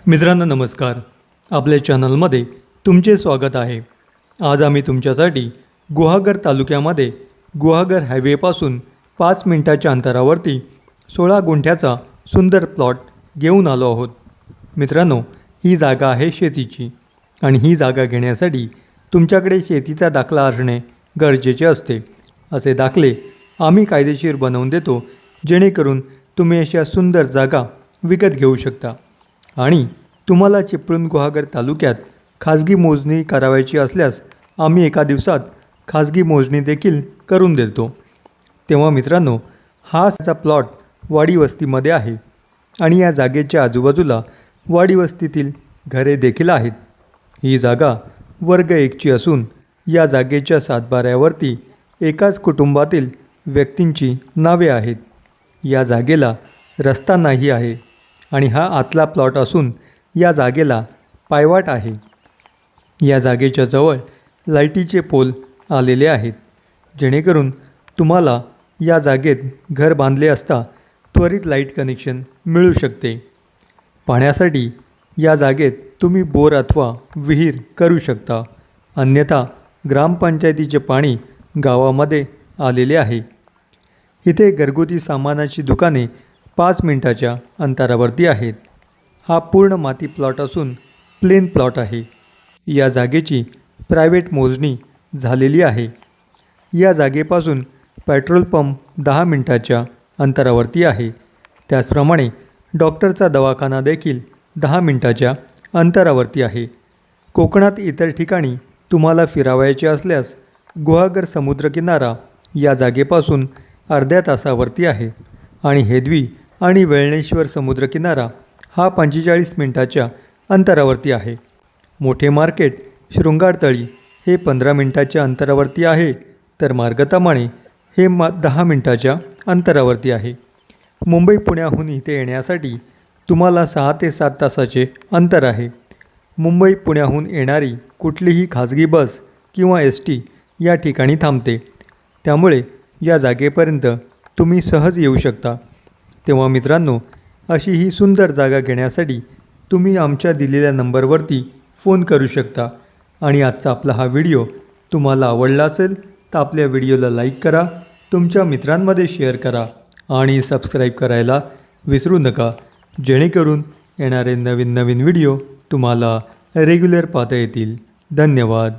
मित्रांनो नमस्कार. आपल्या चॅनलमध्ये तुमचे स्वागत आहे. आज आम्ही तुमच्यासाठी गुहागर तालुक्यामध्ये गुहागर हायवेपासून 5 मिनिटाच्या अंतरावरती 16 गुंठ्याचा सुंदर प्लॉट घेऊन आलो आहोत. मित्रांनो, ही जागा आहे शेतीची आणि ही जागा घेण्यासाठी तुमच्याकडे शेतीचा दाखला असणे गरजेचे असते. असे दाखले आम्ही कायदेशीर बनवून देतो, जेणेकरून तुम्ही अशा सुंदर जागा विकत घेऊ शकता. आणि तुम्हाला चिपळूण गुहागर तालुक्यात खाजगी मोजणी करावायची असल्यास आम्ही एका दिवसात खाजगी मोजणी देखील करून देतो. तेव्हा मित्रांनो, हा प्लॉट वाडी वस्तीमध्ये आहे आणि या जागेच्या आजूबाजूला वाडी वस्तीतील घरे देखील आहेत. ही जागा वर्ग 1ची असून या जागेच्या सातबाऱ्यावरती एकाच कुटुंबातील व्यक्तींची नावे आहेत. या जागेला रस्ता नाही आहे आणि हा आतला प्लॉट असून या जागेला पायवाट आहे. या जागेच्या जवळ लाईटीचे पोल आलेले आहेत, जेणेकरून तुम्हाला या जागेत घर बांधले असता त्वरित लाईट कनेक्शन मिळू शकते. पाण्यासाठी या जागेत तुम्ही बोर अथवा विहीर करू शकता. अन्यथा ग्रामपंचायतीचे पाणी गावामध्ये आलेले आहे. इथे घरगुती सामानाची दुकाने 5 मिनिटाच्या अंतरावरती आहेत. हा पूर्ण माती प्लॉट असून प्लेन प्लॉट आहे. या जागेची प्रायव्हेट मोजणी झालेली आहे. या जागेपासून पेट्रोल पंप 10 मिनिटाच्या अंतरावरती आहे. त्याचप्रमाणे डॉक्टरचा दवाखाना देखील 10 मिनिटाच्या अंतरावरती आहे. कोकणात इतर ठिकाणी तुम्हाला फिरावयाचे असल्यास गुहागर समुद्रकिनारा या जागेपासून अर्ध्या तासावरती आहे आणि हेदवी आणि वेळणेश्वर समुद्रकिनारा हा 45 मिनिटाच्या अंतरावरती आहे. मोठे मार्केट शृंगारतळी हे 15 मिनिटाच्या अंतरावरती आहे, तर मार्गतामाणे हे 10 मिनिटाच्या अंतरावरती आहे. मुंबई पुण्याहून इथे येण्यासाठी तुम्हाला 6 ते 7 तासाचे अंतर आहे. मुंबई पुण्याहून येणारी कुठलीही खाजगी बस किंवा ST या ठिकाणी थांबते, त्यामुळे या जागेपर्यंत तुम्ही सहज येऊ शकता. तेव्हा मित्रांनो, अशी ही सुंदर जागा घेण्यासाठी तुम्ही आमच्या दिलेल्या नंबरवरती फोन करू शकता. आणि आजचा आपला हा व्हिडिओ तुम्हाला आवडला असेल तर आपल्या व्हिडिओला लाईक करा, तुमच्या मित्रांमध्ये शेअर करा आणि सबस्क्राईब करायला विसरू नका, जेणेकरून येणारे नवीन व्हिडिओ तुम्हाला रेग्युलर पाहता येतील. धन्यवाद.